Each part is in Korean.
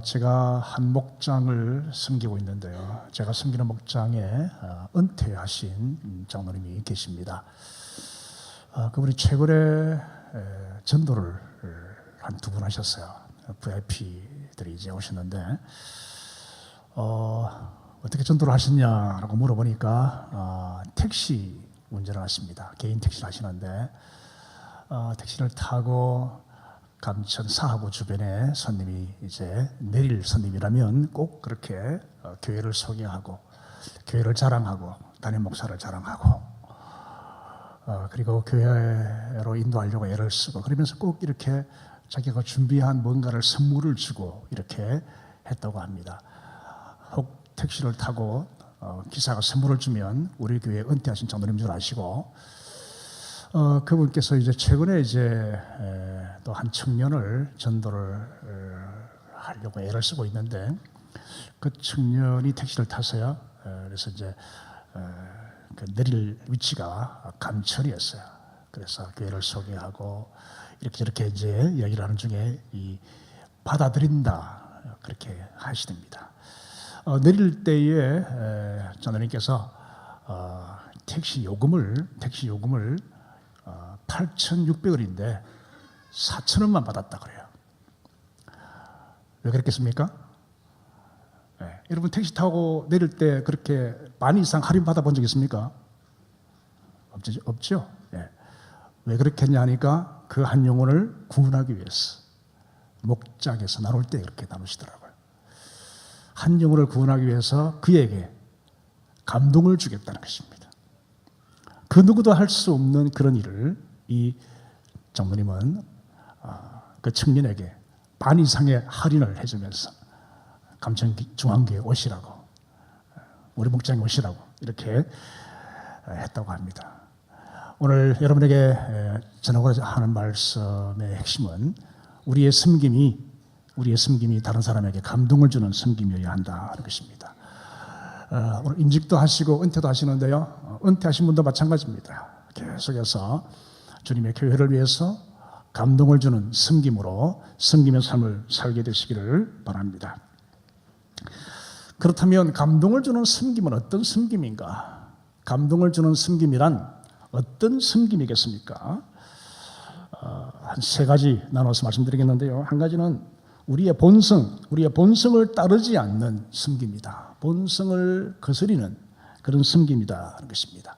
제가 한 목장을 섬기고 있는데요. 제가 섬기는 목장에 은퇴하신 장로님이 계십니다. 그분이 최근에 전도를 한 2번 하셨어요. VIP들이 이제 오셨는데 어떻게 전도를 하셨냐라고 물어보니까 택시 운전을 하십니다. 개인 택시를 하시는데 택시를 타고 감천 사하구 주변에 손님이 이제 내릴 손님이라면 꼭 그렇게 교회를 소개하고 교회를 자랑하고 담임 목사를 자랑하고 그리고 교회로 인도하려고 애를 쓰고 그러면서 꼭 이렇게 자기가 준비한 뭔가를 선물을 주고 이렇게 했다고 합니다. 혹 택시를 타고 기사가 선물을 주면 우리 교회 은퇴하신 장로님 줄 아시고 그분께서 이제 최근에 이제 또 한 청년을 전도를 하려고 애를 쓰고 있는데 그 청년이 택시를 타서요. 그래서 이제 그 내릴 위치가 감천이었어요. 그래서 교회를 소개하고 이렇게 저렇게 이제 이야기를 하는 중에 이 받아들인다 그렇게 하시됩니다. 내릴 때에 장로님께서 택시 요금을 8,600원인데 4,000원만 받았다 그래요. 왜 그랬겠습니까? 네. 여러분 택시 타고 내릴 때 그렇게 반 이상 할인 받아본 적 있습니까? 없죠. 네. 왜 그렇겠냐 하니까 그 한 영혼을 구원하기 위해서 목장에서 나눌 때 이렇게 나누시더라고요. 한 영혼을 구원하기 위해서 그에게 감동을 주겠다는 것입니다. 그 누구도 할 수 없는 그런 일을 이 장로님은 그 청년에게 반 이상의 할인을 해주면서 감천중앙교회 오시라고 우리 목장에 오시라고 이렇게 했다고 합니다. 오늘 여러분에게 전하고자 하는 말씀의 핵심은 우리의 섬김이 다른 사람에게 감동을 주는 섬김이어야 한다는 것입니다. 오늘 임직도 하시고 은퇴도 하시는데요. 은퇴하신 분도 마찬가지입니다. 계속해서 주님의 교회를 위해서 감동을 주는 섬김으로 섬김의 삶을 살게 되시기를 바랍니다. 그렇다면 감동을 주는 섬김은 어떤 섬김인가? 감동을 주는 섬김이란 어떤 섬김이겠습니까? 한 3가지 나눠서 말씀드리겠는데요. 한 가지는 우리의 본성을 따르지 않는 섬김이다. 본성을 거스리는 그런 섬김이다 하는 것입니다.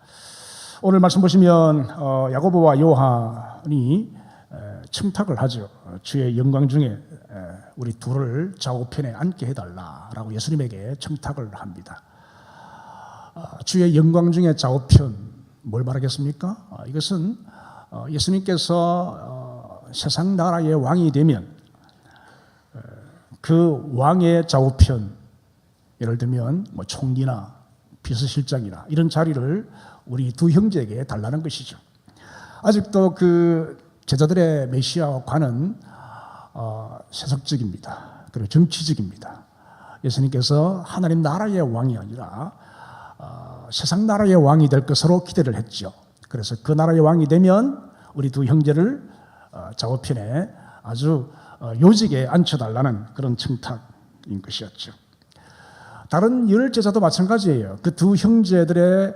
오늘 말씀 보시면 야고보와 요한이 청탁을 하죠. 주의 영광 중에 우리 둘을 좌우편에 앉게 해달라라고 예수님에게 청탁을 합니다. 주의 영광 중에 좌우편 뭘 말하겠습니까? 이것은 예수님께서 세상 나라의 왕이 되면 그 왕의 좌우편, 예를 들면 뭐 총리나 비서실장이나 이런 자리를 우리 두 형제에게 달라는 것이죠. 아직도 그 제자들의 메시아관은 세속적입니다. 그리고 정치적입니다. 예수님께서 하나님 나라의 왕이 아니라 세상 나라의 왕이 될 것으로 기대를 했죠. 그래서 그 나라의 왕이 되면 우리 두 형제를 좌우편에 아주 요직에 앉혀달라는 그런 청탁인 것이었죠. 다른 10제자도 마찬가지예요. 그 두 형제들의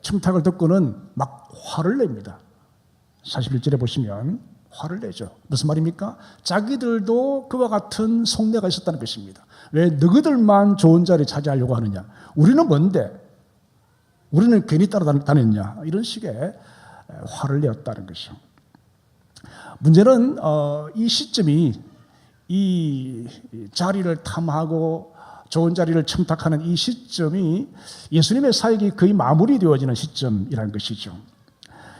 청탁을 듣고는 막 화를 냅니다. 41절에 보시면 화를 내죠. 무슨 말입니까? 자기들도 그와 같은 속내가 있었다는 것입니다. 왜 너희들만 좋은 자리 차지하려고 하느냐? 우리는 뭔데? 우리는 괜히 따라다녔냐? 이런 식의 화를 내었다는 것이죠. 문제는 이 시점이 이 자리를 탐하고 좋은 자리를 청탁하는 이 시점이 예수님의 사역이 거의 마무리되어지는 시점이라는 것이죠.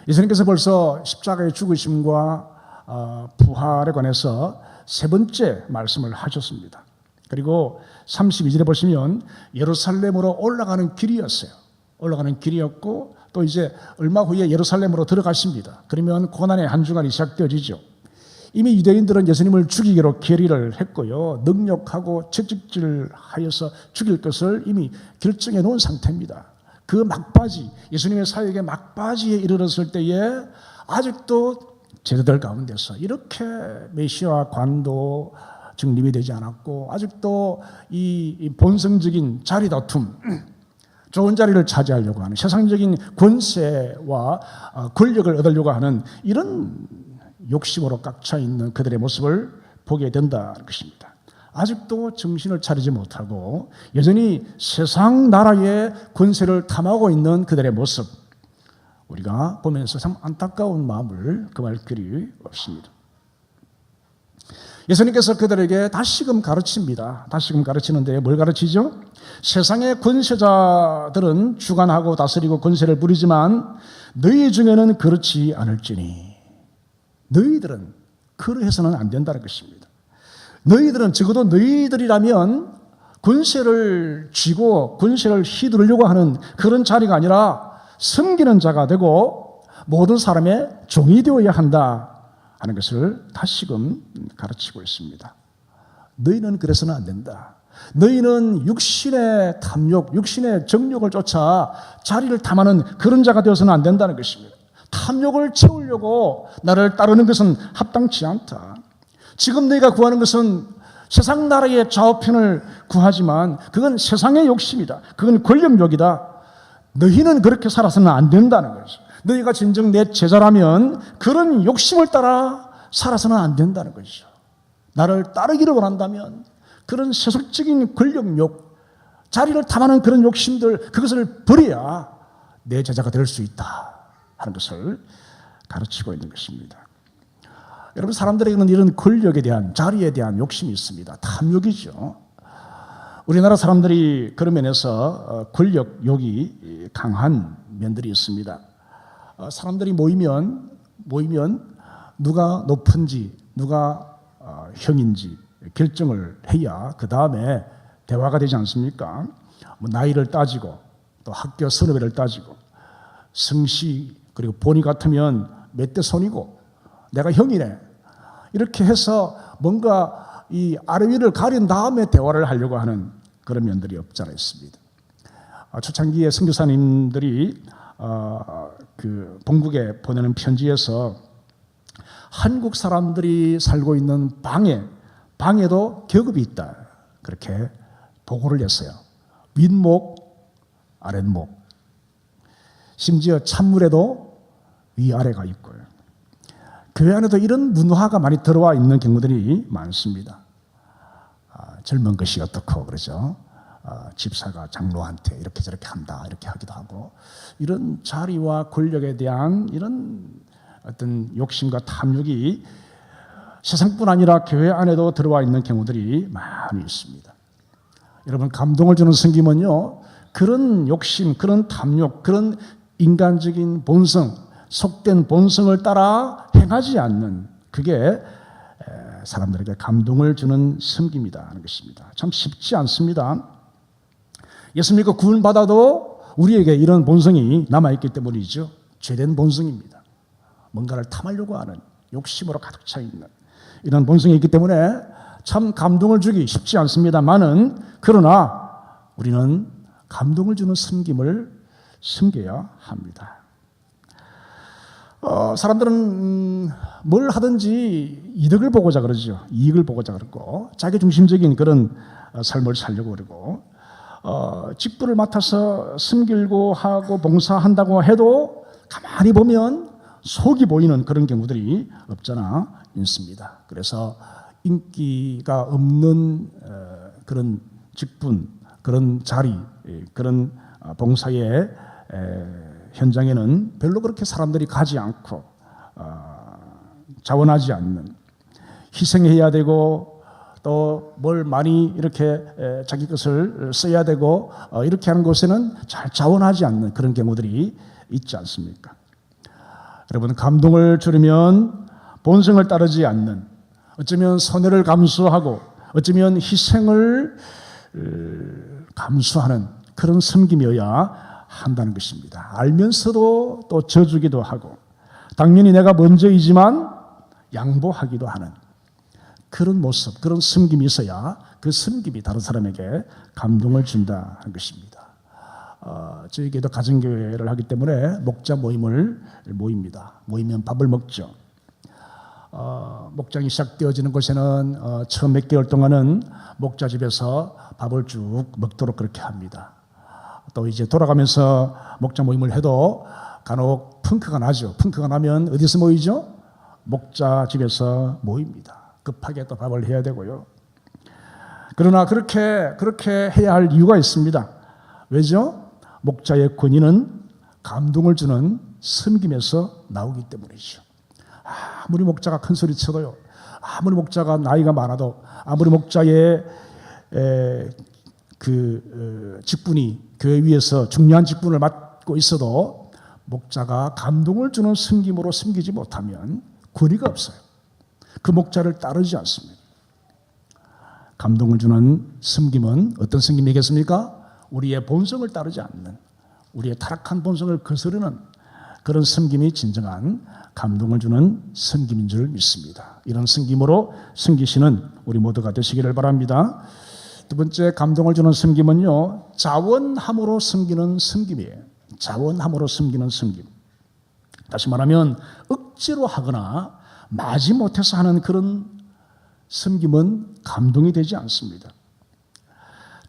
예수님께서 벌써 십자가의 죽으심과 부활에 관해서 3번째 말씀을 하셨습니다. 그리고 32절에 보시면 예루살렘으로 올라가는 길이었어요. 올라가는 길이었고 또 이제 얼마 후에 예루살렘으로 들어가십니다. 그러면 고난의 한 주간이 시작되어지죠. 이미 유대인들은 예수님을 죽이기로 결의를 했고요. 능력하고 채찍질하여서 죽일 것을 이미 결정해 놓은 상태입니다. 그 막바지, 예수님의 사역의 막바지에 이르렀을 때에 아직도 제자들 가운데서 이렇게 메시아 관도 정립이 되지 않았고 아직도 이 본성적인 자리 다툼, 좋은 자리를 차지하려고 하는 세상적인 권세와 권력을 얻으려고 하는 이런 욕심으로 꽉 차 있는 그들의 모습을 보게 된다는 것입니다. 아직도 정신을 차리지 못하고 여전히 세상 나라의 권세를 탐하고 있는 그들의 모습, 우리가 보면서 참 안타까운 마음을 금할 길이 없습니다. 예수님께서 그들에게 다시금 가르칩니다. 다시금 가르치는데 뭘 가르치죠? 세상의 권세자들은 주관하고 다스리고 권세를 부리지만 너희 중에는 그렇지 않을지니, 너희들은 그러해서는 안 된다는 것입니다. 너희들은, 적어도 너희들이라면 권세를 쥐고 권세를 휘두르려고 하는 그런 자리가 아니라 섬기는 자가 되고 모든 사람의 종이 되어야 한다 하는 것을 다시금 가르치고 있습니다. 너희는 그래서는 안 된다. 너희는 육신의 탐욕, 육신의 정욕을 쫓아 자리를 탐하는 그런 자가 되어서는 안 된다는 것입니다. 탐욕을 채우려고 나를 따르는 것은 합당치 않다. 지금 너희가 구하는 것은 세상 나라의 좌우편을 구하지만 그건 세상의 욕심이다. 그건 권력욕이다. 너희는 그렇게 살아서는 안 된다는 거죠. 너희가 진정 내 제자라면 그런 욕심을 따라 살아서는 안 된다는 것이죠. 나를 따르기를 원한다면 그런 세속적인 권력욕, 자리를 탐하는 그런 욕심들, 그것을 버려야 내 제자가 될 수 있다 하는 것을 가르치고 있는 것입니다. 여러분, 사람들에게는 이런 권력에 대한, 자리에 대한 욕심이 있습니다. 탐욕이죠. 우리나라 사람들이 그런 면에서 권력욕이 강한 면들이 있습니다. 사람들이 모이면 누가 높은지, 누가 형인지 결정을 해야 그 다음에 대화가 되지 않습니까? 나이를 따지고 또 학교 선후배를 따지고 성씨 그리고 본의 같으면 몇 대 손이고 내가 형이네 이렇게 해서 뭔가 이 아래 위를 가린 다음에 대화를 하려고 하는 그런 면들이 없지 않아 있습니다. 초창기에 선교사님들이 그 본국에 보내는 편지에서 한국 사람들이 살고 있는 방에도 계급이 있다 그렇게 보고를 했어요. 윗목, 아랫목, 심지어 찬물에도 위아래가 있고요. 교회 안에도 이런 문화가 많이 들어와 있는 경우들이 많습니다. 젊은 것이 어떻고 그러죠. 집사가 장로한테 이렇게 저렇게 한다 이렇게 하기도 하고, 이런 자리와 권력에 대한 이런 어떤 욕심과 탐욕이 세상뿐 아니라 교회 안에도 들어와 있는 경우들이 많이 있습니다. 여러분, 감동을 주는 섬김은요, 그런 욕심, 그런 탐욕, 그런 인간적인 본성, 속된 본성을 따라 행하지 않는, 그게 사람들에게 감동을 주는 섬김이다 하는 것입니다. 참 쉽지 않습니다. 예수 믿고 구원받아도 우리에게 이런 본성이 남아있기 때문이죠. 죄된 본성입니다. 뭔가를 탐하려고 하는 욕심으로 가득 차 있는 이런 본성이 있기 때문에 참 감동을 주기 쉽지 않습니다만은, 그러나 우리는 감동을 주는 섬김을 섬겨야 합니다. 사람들은 뭘 하든지 이득을 보고자 그러죠. 이익을 보고자 그러고 자기중심적인 그런 삶을 살려고 그러고, 직분을 맡아서 섬기고 하고 봉사한다고 해도 가만히 보면 속이 보이는 그런 경우들이 없잖아 있습니다. 그래서 인기가 없는 그런 직분, 그런 자리, 그런 봉사의 현장에는 별로 그렇게 사람들이 가지 않고 자원하지 않는, 희생해야 되고 또 뭘 많이 이렇게 자기 것을 써야 되고 이렇게 하는 곳에는 잘 자원하지 않는 그런 경우들이 있지 않습니까? 여러분, 감동을 주려면 본성을 따르지 않는, 어쩌면 손해를 감수하고 어쩌면 희생을 감수하는 그런 섬김이어야 한다는 것입니다. 알면서도 또 져주기도 하고 당연히 내가 먼저이지만 양보하기도 하는 그런 모습, 그런 섬김이 있어야 그 섬김이 다른 사람에게 감동을 준다 하는 것입니다. 저희에게도 가정교회를 하기 때문에 목자 모임을 모입니다. 모이면 밥을 먹죠. 목장이 시작되어지는 곳에는 처음 몇 개월 동안은 목자 집에서 밥을 쭉 먹도록 그렇게 합니다. 또 이제 돌아가면서 목자 모임을 해도 간혹 펑크가 나죠. 펑크가 나면 어디서 모이죠? 목자 집에서 모입니다. 급하게 또 밥을 해야 되고요. 그러나 그렇게 해야 할 이유가 있습니다. 왜죠? 목자의 권위는 감동을 주는 섬김에서 나오기 때문이죠. 아무리 목자가 큰 소리 쳐도요, 아무리 목자가 나이가 많아도, 아무리 목자의 직분이 교회 위에서 중요한 직분을 맡고 있어도 목자가 감동을 주는 섬김으로 섬기지 못하면 권위가 없어요. 그 목자를 따르지 않습니다. 감동을 주는 섬김은 어떤 섬김이겠습니까? 우리의 본성을 따르지 않는, 우리의 타락한 본성을 거스르는 그런 섬김이 진정한 감동을 주는 섬김인 줄 믿습니다. 이런 섬김으로 섬기시는 우리 모두가 되시기를 바랍니다. 두 번째 감동을 주는 섬김은요, 자원함으로 섬기는 섬김이에요. 자원함으로 섬기는 섬김. 다시 말하면 억지로 하거나 마지못해서 하는 그런 섬김은 감동이 되지 않습니다.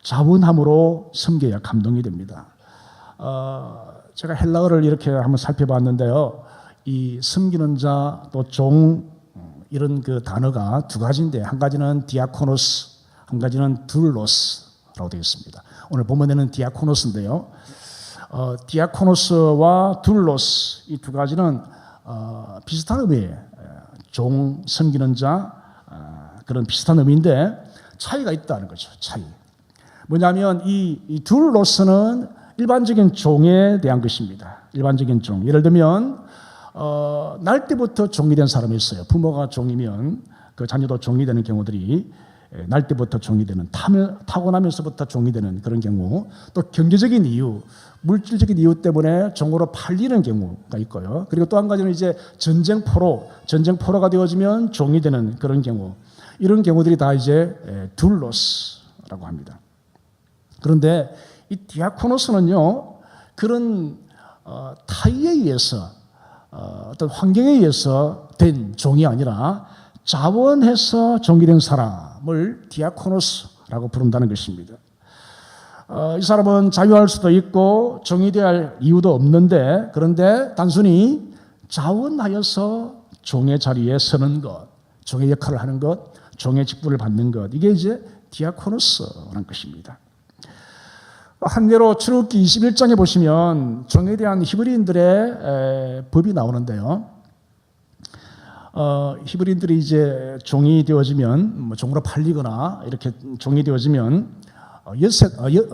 자원함으로 섬겨야 감동이 됩니다. 제가 헬라어를 이렇게 한번 살펴봤는데요. 이 섬기는 자, 또 종, 이런 그 단어가 두 가지인데, 한 가지는 디아코노스, 한 가지는 둘로스라고 되어 있습니다. 오늘 본문에는 디아코노스인데요. 디아코노스와 둘로스, 이 두 가지는 비슷한 의미예요. 종, 섬기는 자, 그런 비슷한 의미인데 차이가 있다는 거죠. 차이. 뭐냐면 이 둘로스는 일반적인 종에 대한 것입니다. 일반적인 종. 예를 들면 날 때부터 종이 된 사람이 있어요. 부모가 종이면 그 자녀도 종이 되는 경우들이 날 때부터 종이 되는, 타고나면서부터 종이 되는 그런 경우, 또 경제적인 이유, 물질적인 이유 때문에 종으로 팔리는 경우가 있고요. 그리고 또 한 가지는 이제 전쟁포로가 되어지면 종이 되는 그런 경우, 이런 경우들이 다 이제 둘로스라고 합니다. 그런데 이 디아코노스는요, 그런 타의에 의해서 어떤 환경에 의해서 된 종이 아니라 자원해서 종이 된 사람을 디아코노스라고 부른다는 것입니다. 이 사람은 자유할 수도 있고 종이 되어야 할 이유도 없는데, 그런데 단순히 자원하여서 종의 자리에 서는 것, 종의 역할을 하는 것, 종의 직분을 받는 것, 이게 이제 디아코노스라는 것입니다. 한대로 출애굽기 21장에 보시면 종에 대한 히브리인들의 법이 나오는데요. 히브리인들이 이제 종이 되어지면, 종으로 팔리거나 이렇게 종이 되어지면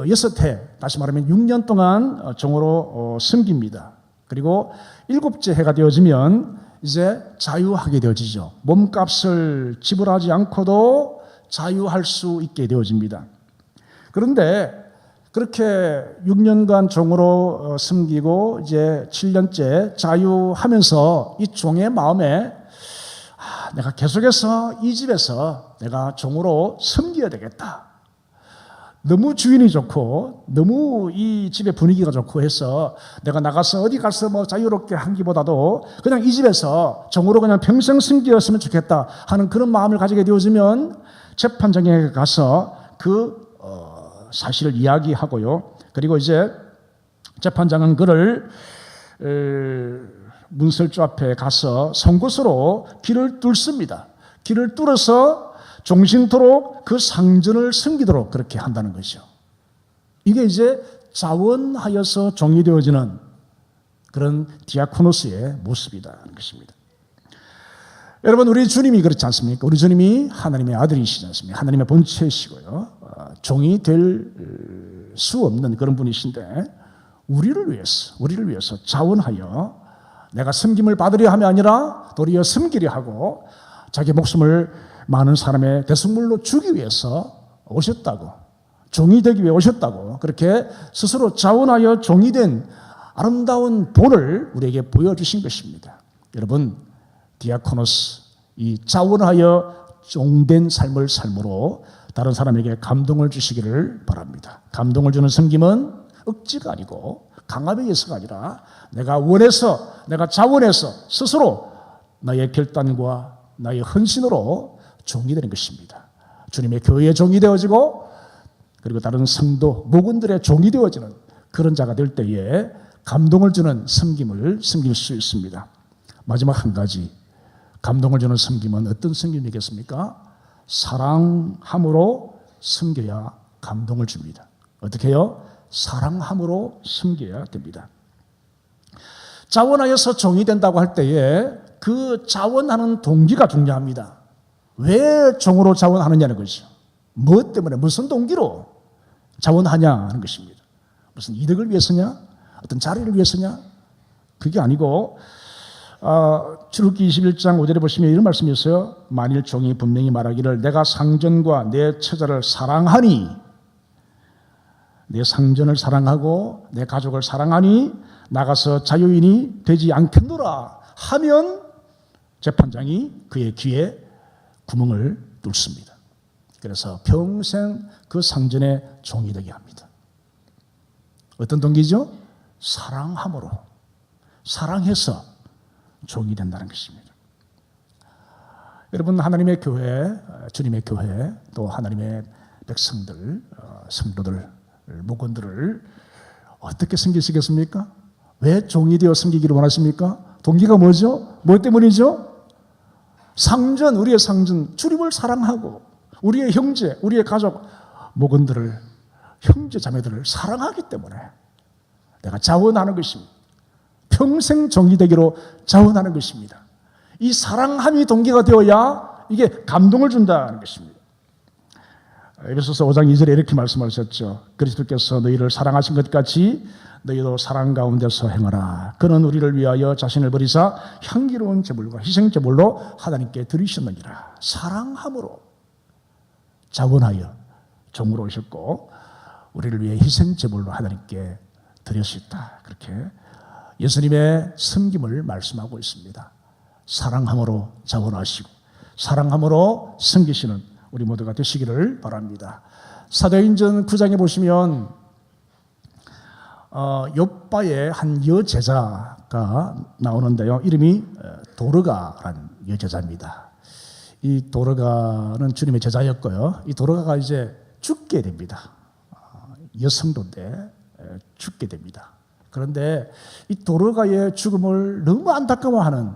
여섯 해, 다시 말하면 6년 동안 종으로 섬깁니다. 그리고 7째 해가 되어지면 이제 자유하게 되어지죠. 몸값을 지불하지 않고도 자유할 수 있게 되어집니다. 그런데 그렇게 6년간 종으로 섬기고 이제 7년째 자유하면서 이 종의 마음에 내가 계속해서 이 집에서 내가 종으로 섬겨야 되겠다. 너무 주인이 좋고 너무 이 집의 분위기가 좋고 해서 내가 나가서 어디 가서 뭐 자유롭게 하기보다도 그냥 이 집에서 종으로 그냥 평생 섬겼으면 좋겠다 하는 그런 마음을 가지게 되어지면 재판장에 가서 그 사실을 이야기하고요. 그리고 이제 재판장은 그를 문설주 앞에 가서 송곳으로 길을 뚫습니다. 길을 뚫어서 종신토록 그 상전을 섬기도록 그렇게 한다는 것이죠. 이게 이제 자원하여서 종이 되어지는 그런 디아코노스의 모습이라는 것입니다. 여러분, 우리 주님이 그렇지 않습니까? 우리 주님이 하나님의 아들이시지 않습니까? 하나님의 본체이시고요. 종이 될 수 없는 그런 분이신데 우리를 위해서 자원하여 내가 섬김을 받으려 함이 아니라 도리어 섬기려 하고 자기 목숨을 많은 사람의 대속물로 주기 위해서 오셨다고, 종이 되기 위해 오셨다고, 그렇게 스스로 자원하여 종이 된 아름다운 본을 우리에게 보여주신 것입니다. 여러분, 디아코노스, 이 자원하여 종된 삶을 삶으로 다른 사람에게 감동을 주시기를 바랍니다. 감동을 주는 섬김은 억지가 아니고 강압에 의해서가 아니라 내가 원해서, 내가 자원해서 스스로 나의 결단과 나의 헌신으로 종이 되는 것입니다. 주님의 교회의 종이 되어지고 그리고 다른 성도, 목원들의 종이 되어지는 그런 자가 될 때에 감동을 주는 섬김을 섬길 수 있습니다. 마지막 한 가지, 감동을 주는 섬김은 어떤 섬김이겠습니까? 사랑함으로 섬겨야 감동을 줍니다. 어떻게 해요? 사랑함으로 섬겨야 됩니다. 자원하여서 종이 된다고 할 때에 그 자원하는 동기가 중요합니다. 왜 종으로 자원하느냐는 것이죠. 무엇 때문에, 무슨 동기로 자원하냐 하는 것입니다. 무슨 이득을 위해서냐? 어떤 자리를 위해서냐? 그게 아니고 출애굽기 21장 5절에 보시면 이런 말씀이 있어요. 만일 종이 분명히 말하기를 내가 상전과 내 처자를 사랑하니, 내 상전을 사랑하고 내 가족을 사랑하니 나가서 자유인이 되지 않겠노라 하면 재판장이 그의 귀에 구멍을 뚫습니다. 그래서 평생 그 상전의 종이 되게 합니다. 어떤 동기죠? 사랑함으로, 사랑해서 종이 된다는 것입니다. 여러분, 하나님의 교회, 주님의 교회, 또 하나님의 백성들, 성도들, 목원들을 어떻게 섬기시겠습니까? 왜 종이 되어 섬기기를 원하십니까? 동기가 뭐죠? 뭐 때문이죠? 상전, 우리의 상전, 주님을 사랑하고 우리의 형제, 우리의 가족, 목원들을, 형제 자매들을 사랑하기 때문에 내가 자원하는 것입니다. 평생 종이 되기로 자원하는 것입니다. 이 사랑함이 동기가 되어야 이게 감동을 준다는 것입니다. 에베소서 5장 2절에 이렇게 말씀하셨죠. 그리스도께서 너희를 사랑하신 것 같이 너희도 사랑 가운데서 행하라. 그는 우리를 위하여 자신을 버리사 향기로운 제물과 희생 제물로 하나님께 드리셨느니라. 사랑함으로 자원하여 종으로 오셨고 우리를 위해 희생 제물로 하나님께 드렸었다. 그렇게 예수님의 섬김을 말씀하고 있습니다. 사랑함으로 자원하시고 사랑함으로 섬기시는 우리 모두가 되시기를 바랍니다. 사도행전 9장에 보시면 욥바의 한 여제자가 나오는데요. 이름이 도르가라는 여제자입니다. 이 도르가는 주님의 제자였고요. 이 도르가가 이제 죽게 됩니다. 여성도인데 죽게 됩니다. 그런데 이 도르가의 죽음을 너무 안타까워하는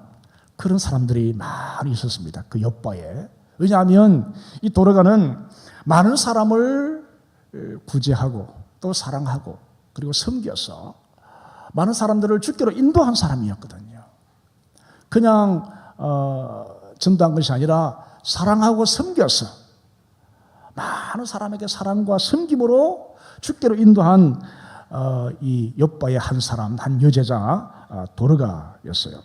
그런 사람들이 많이 있었습니다. 그 욥바에. 왜냐하면 이 도르가는 많은 사람을 구제하고 또 사랑하고 그리고 섬겨서 많은 사람들을 주께로 인도한 사람이었거든요. 그냥 전도한 것이 아니라 사랑하고 섬겨서 많은 사람에게 사랑과 섬김으로 주께로 인도한 이 욥바의 한 사람, 한 여제자 도르가였어요.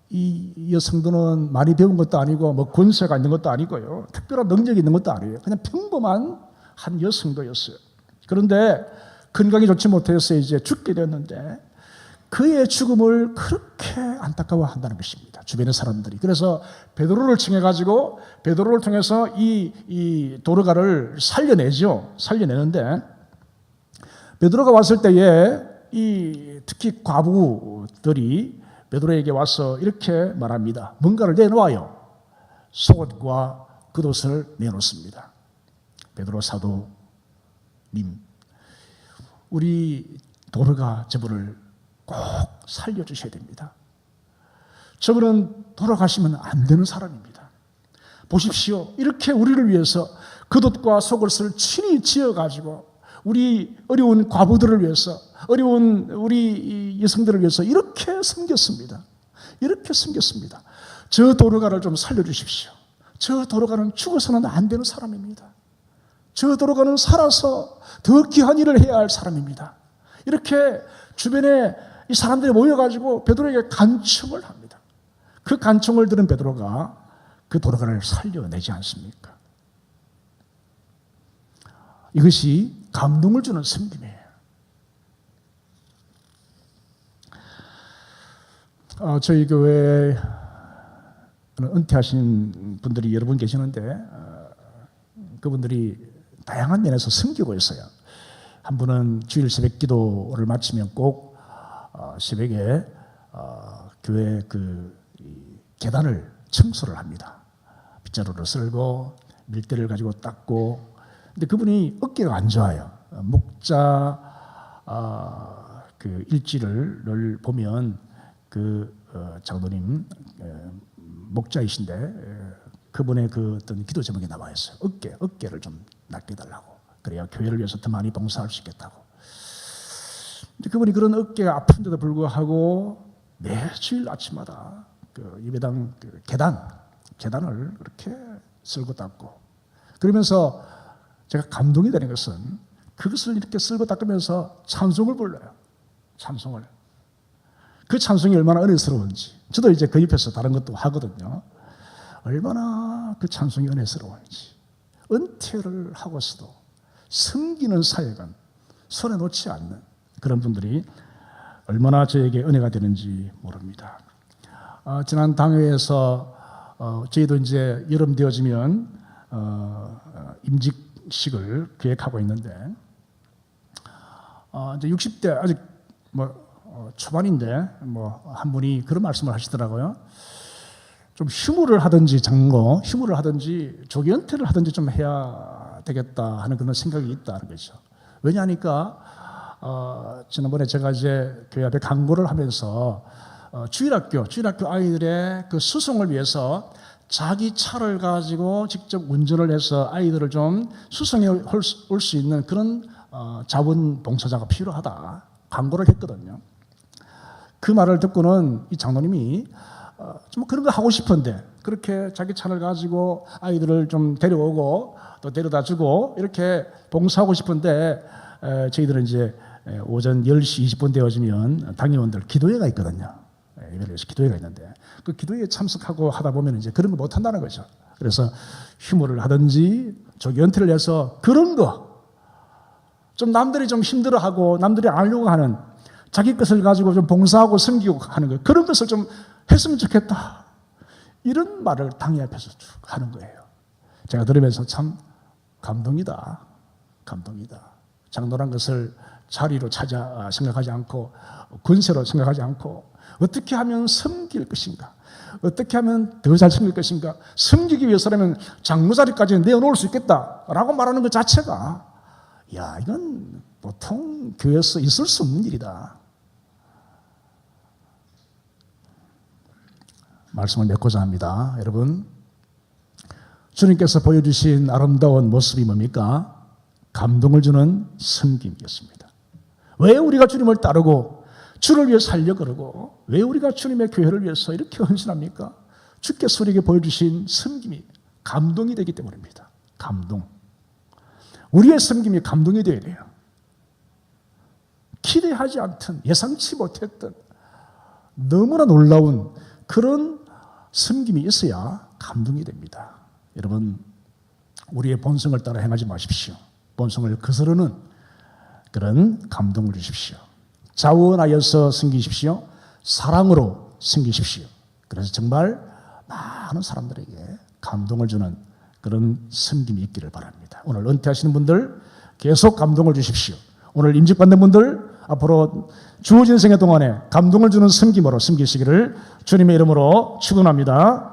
이 여성도는 많이 배운 것도 아니고 뭐 권세가 있는 것도 아니고요. 특별한 능력이 있는 것도 아니에요. 그냥 평범한 한 여성도였어요. 그런데 건강이 좋지 못해서 이제 죽게 되었는데 그의 죽음을 그렇게 안타까워한다는 것입니다. 주변의 사람들이. 그래서 베드로를 청해가지고 베드로를 통해서 이 도르가를 살려내죠. 살려내는데 베드로가 왔을 때에 특히 과부들이 베드로에게 와서 이렇게 말합니다. 뭔가를 내놓아요. 속옷과 겉옷을 내놓습니다. 베드로 사도님, 우리 도르가 저분을 꼭 살려주셔야 됩니다. 저분은 돌아가시면 안 되는 사람입니다. 보십시오. 이렇게 우리를 위해서 겉옷과 속옷을 친히 지어가지고 우리 어려운 과부들을 위해서 어려운 우리 여성들을 위해서 이렇게 섬겼습니다. 이렇게 섬겼습니다. 저 도르가를 좀 살려주십시오. 저 도르가는 죽어서는 안 되는 사람입니다. 저 도르가는 살아서 더 귀한 일을 해야 할 사람입니다. 이렇게 주변에 이 사람들이 모여가지고 베드로에게 간청을 합니다. 그 간청을 들은 베드로가 그 도르가를 살려내지 않습니까? 이것이 감동을 주는 섬김이에요. 저희 교회에 은퇴하신 분들이 여러 분 계시는데 그분들이 다양한 면에서 섬기고 있어요. 한 분은 주일 새벽 기도를 마치면 꼭 새벽에 교회 그 계단을 청소를 합니다. 빗자루를 쓸고 밀대를 가지고 닦고. 근데 그분이 어깨가 안 좋아요. 목자 그 일지를 보면 그 장로님 목자이신데 그분의 그 어떤 기도 제목이 나와 있어요. 어깨를 좀 낫게 해달라고. 그래야 교회를 위해서 더 많이 봉사할 수 있겠다고. 근데 그분이 그런 어깨가 아픈데도 불구하고 매주일 아침마다 그 예배당 그 계단을 이렇게 쓸고 닦고. 그러면서 제가 감동이 되는 것은 그것을 이렇게 쓸고 닦으면서 찬송을 불러요. 찬송을. 그 찬송이 얼마나 은혜스러운지. 저도 이제 그 옆에서 다른 것도 하거든요. 얼마나 그 찬송이 은혜스러운지. 은퇴를 하고서도 섬기는 사역은 손에 놓지 않는 그런 분들이 얼마나 저에게 은혜가 되는지 모릅니다. 지난 당회에서 저희도 이제 여름 되어지면 임직식을 계획하고 있는데 이제 60대 아직 초반인데 한 분이 그런 말씀을 하시더라고요. 좀 휴무를 하든지 휴무를 하든지 조기 은퇴를 하든지 좀 해야 되겠다 하는 그런 생각이 있다는 거죠. 왜냐하니까 지난번에 제가 이제 교회 앞에 강구를 하면서 주일학교 아이들의 그 수송을 위해서 자기 차를 가지고 직접 운전을 해서 아이들을 좀 수송해 올 수 있는 그런 자원봉사자가 필요하다 강구를 했거든요. 그 말을 듣고는 이 장로님이 좀 그런 거 하고 싶은데 그렇게 자기 차를 가지고 아이들을 좀 데려오고 또 데려다주고 이렇게 봉사하고 싶은데 저희들은 이제 오전 10시 20분 되어지면 당회원들 기도회가 있거든요. 예배를 위해서 기도회가 있는데 그 기도회에 참석하고 하다 보면 이제 그런 거 못 한다는 거죠. 그래서 휴무를 하든지 조기 은퇴를 해서 그런 거 좀 남들이 좀 힘들어하고 남들이 알려고 하는 자기 것을 가지고 좀 봉사하고 섬기고 하는 거 그런 것을 좀 했으면 좋겠다. 이런 말을 당회 앞에서 쭉 하는 거예요. 제가 들으면서 참 감동이다. 장로란 것을 자리로 생각하지 않고 군세로 생각하지 않고 어떻게 하면 섬길 것인가? 어떻게 하면 더 잘 섬길 것인가? 섬기기 위해서라면 장로 자리까지 내어놓을 수 있겠다라고 말하는 것 자체가 이건 보통 교회에서 있을 수 없는 일이다. 말씀을 맺고자 합니다. 여러분, 주님께서 보여주신 아름다운 모습이 뭡니까? 감동을 주는 섬김이었습니다. 왜 우리가 주님을 따르고 주를 위해 살려 그러고 왜 우리가 주님의 교회를 위해서 이렇게 헌신합니까? 주께서 우리에게 보여주신 섬김이 감동이 되기 때문입니다. 감동. 우리의 섬김이 감동이 되어야 돼요. 기대하지 않던 예상치 못했던 너무나 놀라운 그런 섬김이 있어야 감동이 됩니다. 여러분, 우리의 본성을 따라 행하지 마십시오. 본성을 거스르는 그런 감동을 주십시오. 자원하여서 섬기십시오. 사랑으로 섬기십시오. 그래서 정말 많은 사람들에게 감동을 주는 그런 섬김이 있기를 바랍니다. 오늘 은퇴하시는 분들 계속 감동을 주십시오. 오늘 임직받는 분들 앞으로 주어진 생애 동안에 감동을 주는 섬김으로 섬기시기를 주님의 이름으로 축원합니다.